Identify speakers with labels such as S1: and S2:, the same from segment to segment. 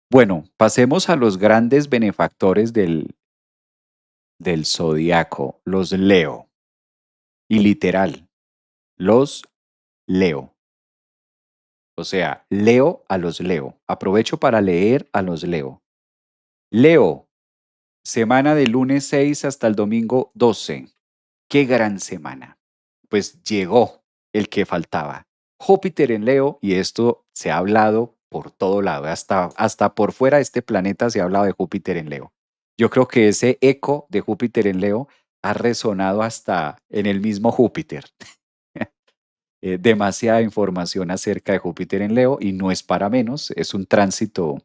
S1: Bueno, pasemos a los grandes benefactores del zodiaco, los Leo. Y literal, los Leo. O sea, leo a los Leo. Aprovecho para leer a los Leo. Leo, semana del lunes 6 hasta el domingo 12. ¡Qué gran semana! Pues llegó el que faltaba. Júpiter en Leo, y esto se ha hablado por todo lado, hasta por fuera de este planeta se ha hablado de Júpiter en Leo. Yo creo que ese eco de Júpiter en Leo ha resonado hasta en el mismo Júpiter. Demasiada información acerca de Júpiter en Leo y no es para menos, es un tránsito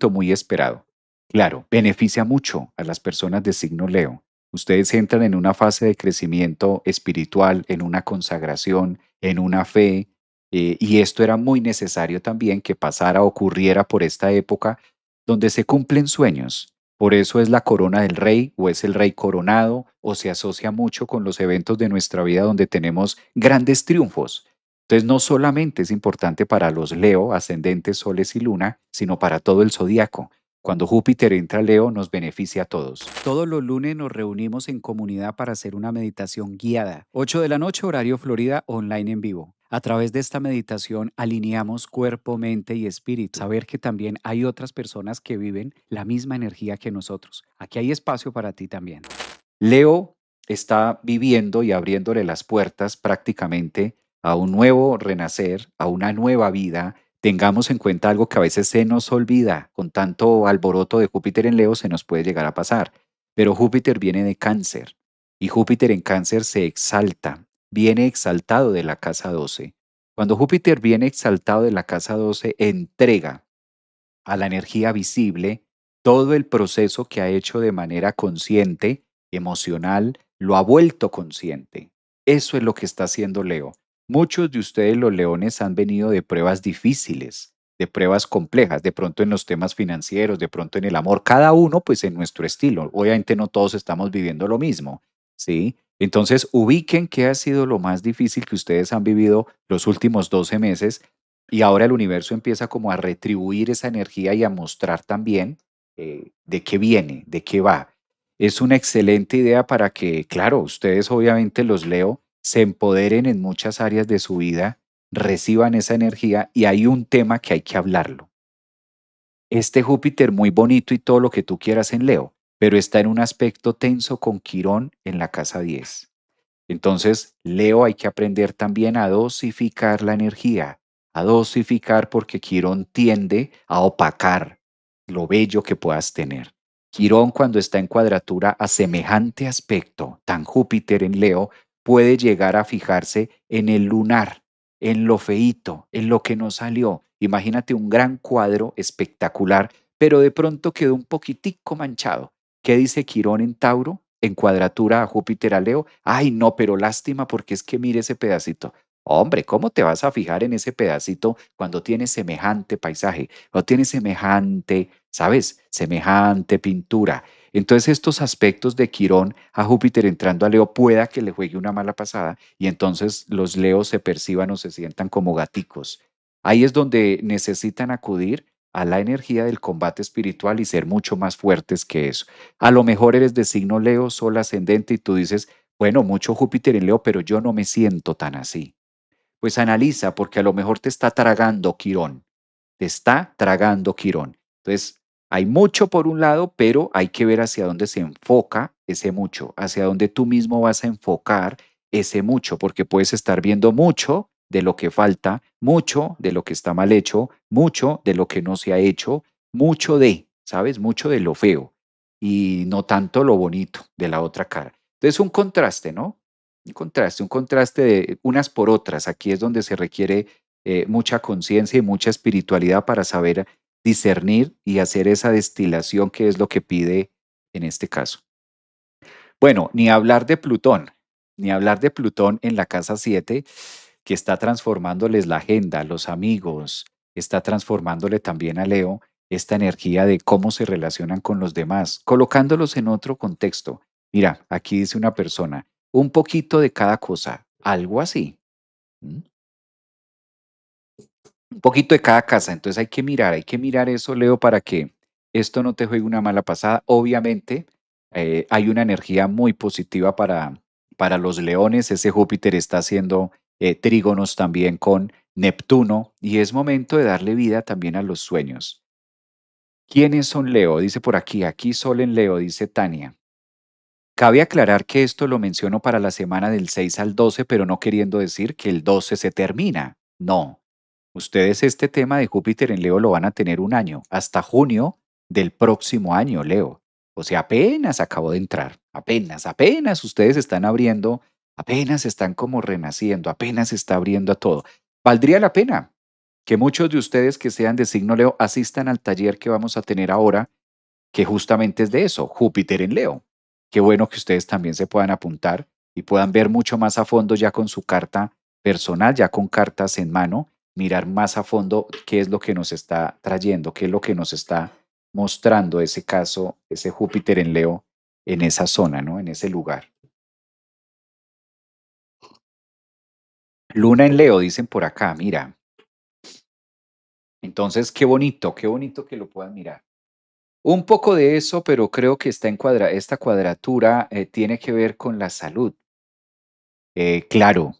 S1: muy esperado. Claro, beneficia mucho a las personas de signo Leo. Ustedes entran en una fase de crecimiento espiritual, en una consagración, en una fe, y esto era muy necesario también que pasara, ocurriera por esta época donde se cumplen sueños. Por eso es la corona del rey o es el rey coronado o se asocia mucho con los eventos de nuestra vida donde tenemos grandes triunfos. Entonces, no solamente es importante para los Leo, ascendentes, soles y luna, sino para todo el zodiaco. Cuando Júpiter entra a Leo, nos beneficia a todos. Todos los lunes nos reunimos en comunidad para hacer una meditación guiada. 8 de la noche, horario Florida, online en vivo. A través de esta meditación alineamos cuerpo, mente y espíritu. Saber que también hay otras personas que viven la misma energía que nosotros. Aquí hay espacio para ti también. Leo está viviendo y abriéndole las puertas prácticamente a un nuevo renacer, a una nueva vida. Tengamos en cuenta algo que a veces se nos olvida, con tanto alboroto de Júpiter en Leo se nos puede llegar a pasar, pero Júpiter viene de Cáncer y Júpiter en Cáncer se exalta, viene exaltado de la casa 12. Cuando Júpiter viene exaltado de la casa 12, entrega a la energía visible todo el proceso que ha hecho de manera consciente, emocional, lo ha vuelto consciente. Eso es lo que está haciendo Leo. Muchos de ustedes, los leones, han venido de pruebas difíciles, de pruebas complejas, de pronto en los temas financieros, de pronto en el amor, cada uno pues en nuestro estilo. Obviamente no todos estamos viviendo lo mismo, ¿sí? Entonces, ubiquen qué ha sido lo más difícil que ustedes han vivido los últimos 12 meses y ahora el universo empieza como a retribuir esa energía y a mostrar también de qué viene, de qué va. Es una excelente idea para que, claro, ustedes obviamente los leo, se empoderen en muchas áreas de su vida, reciban esa energía y hay un tema que hay que hablarlo. Este Júpiter muy bonito y todo lo que tú quieras en Leo, pero está en un aspecto tenso con Quirón en la casa 10. Entonces, Leo, hay que aprender también a dosificar la energía, a dosificar porque Quirón tiende a opacar lo bello que puedas tener. Quirón, cuando está en cuadratura a semejante aspecto, tan Júpiter en Leo, puede llegar a fijarse en el lunar, en lo feíto, en lo que no salió. Imagínate un gran cuadro espectacular, pero de pronto quedó un poquitico manchado. ¿Qué dice Quirón en Tauro? En cuadratura a Júpiter a Leo. Ay, no, pero lástima porque es que mire ese pedacito. Hombre, ¿cómo te vas a fijar en ese pedacito cuando tienes semejante paisaje, cuando tienes semejante, ¿sabes? Semejante pintura. Entonces estos aspectos de Quirón a Júpiter entrando a Leo pueda que le juegue una mala pasada y entonces los Leos se perciban o se sientan como gaticos. Ahí es donde necesitan acudir a la energía del combate espiritual y ser mucho más fuertes que eso. A lo mejor eres de signo Leo, Sol ascendente y tú dices, bueno, mucho Júpiter en Leo, pero yo no me siento tan así. Pues analiza, porque a lo mejor te está tragando Quirón, te está tragando Quirón. Entonces, hay mucho por un lado, pero hay que ver hacia dónde se enfoca ese mucho, hacia dónde tú mismo vas a enfocar ese mucho, porque puedes estar viendo mucho de lo que falta, mucho de lo que está mal hecho, mucho de lo que no se ha hecho, mucho de, ¿sabes? Mucho de lo feo y no tanto lo bonito de la otra cara. Entonces, un contraste, ¿no? Un contraste de unas por otras. Aquí es donde se requiere mucha conciencia y mucha espiritualidad para saber discernir y hacer esa destilación que es lo que pide en este caso. Bueno, ni hablar de Plutón, ni hablar de Plutón en la casa 7 que está transformándoles la agenda, los amigos, está transformándole también a Leo esta energía de cómo se relacionan con los demás, colocándolos en otro contexto. Mira, aquí dice una persona, un poquito de cada cosa, algo así. ¿Mm? Un poquito de cada casa, entonces hay que mirar eso, Leo, para que esto no te juegue una mala pasada. Obviamente, hay una energía muy positiva para los leones. Ese Júpiter está haciendo trígonos también con Neptuno y es momento de darle vida también a los sueños. ¿Quiénes son Leo? Dice por aquí Sol en Leo, dice Tania. Cabe aclarar que esto lo menciono para la semana del 6 al 12, pero no queriendo decir que el 12 se termina. No. Ustedes este tema de Júpiter en Leo lo van a tener un año, hasta junio del próximo año, Leo. O sea, apenas acabó de entrar, apenas ustedes están abriendo, apenas están como renaciendo, apenas se está abriendo a todo. Valdría la pena que muchos de ustedes que sean de signo Leo asistan al taller que vamos a tener ahora que justamente es de eso, Júpiter en Leo. Qué bueno que ustedes también se puedan apuntar y puedan ver mucho más a fondo ya con su carta personal, ya con cartas en mano, mirar más a fondo qué es lo que nos está trayendo, qué es lo que nos está mostrando ese caso, ese Júpiter en Leo en esa zona, ¿no? En ese lugar. Luna en Leo, dicen por acá, mira. Entonces, qué bonito que lo puedan mirar. Un poco de eso, pero creo que esta cuadratura tiene que ver con la salud. Claro.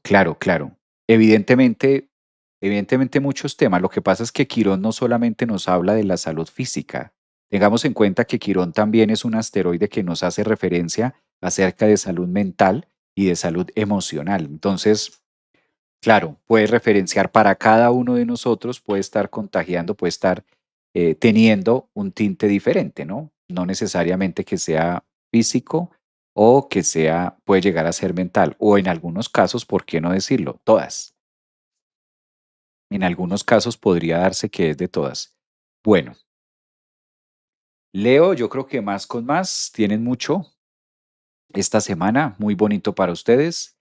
S1: Evidentemente muchos temas. Lo que pasa es que Quirón no solamente nos habla de la salud física. Tengamos en cuenta que Quirón también es un asteroide que nos hace referencia acerca de salud mental y de salud emocional. Entonces, claro, puede referenciar para cada uno de nosotros, puede estar contagiando, puede estar teniendo un tinte diferente, ¿no? No necesariamente que sea físico o que sea, puede llegar a ser mental, o en algunos casos, ¿por qué no decirlo? Todas. En algunos casos podría darse que es de todas. Bueno, Leo, yo creo que más con más, tienen mucho esta semana, muy bonito para ustedes.